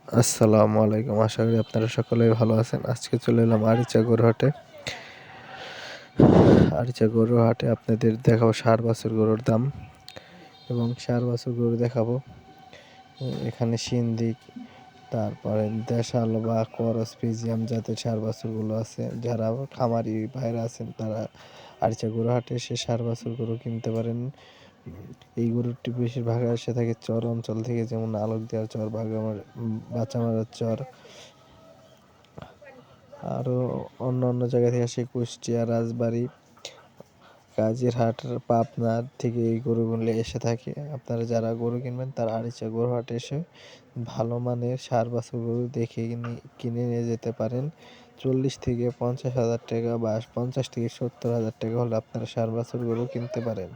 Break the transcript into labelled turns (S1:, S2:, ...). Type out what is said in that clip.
S1: আসসালামু আলাইকুম। আশা করি আপনারা সকলেই ভালো আছেন। আজকে চলে এলাম আরিচা গরু হাটে। আরিচা গরু হাটে আপনাদের দেখাবো ষাঁড় বাছুর গরুর দাম এবং ষাঁড় বাছুর গরু দেখাবো। এখানে সিন্ধিক, তারপরে দেশাল বা করস ফ্রিজিয়াম জাতের ষাঁড় বাছুরগুলো আছে। যারা খামারি ভাইরা আছেন তারা আরিচা গরু হাটে এসে ষাঁড় বাছুর গরু কিনতে পারেন। এই গরুটি বেশিরভাগ এসে থাকে চর অঞ্চল থেকে, যেমন আলোকদিয়ার চর, বাচামারার চর, আরও অন্য অন্য জায়গা থেকে আসে কুষ্টিয়া, রাজবাড়ী, কাজিরহাট, পাবনা থেকে এই গরুগুলো এসে থাকে। আপনারা যারা গরু কিনবেন তারা আরিচা গরু হাটে এসে ভালো মানের ষাঁড় বাছুর গরু দেখে কিনে নিয়ে যেতে পারেন। 40 থেকে 50 হাজার টাকা বা 50 থেকে 70 হাজার টাকা হলে আপনারা ষাঁড় বাছুর গরু কিনতে পারেন।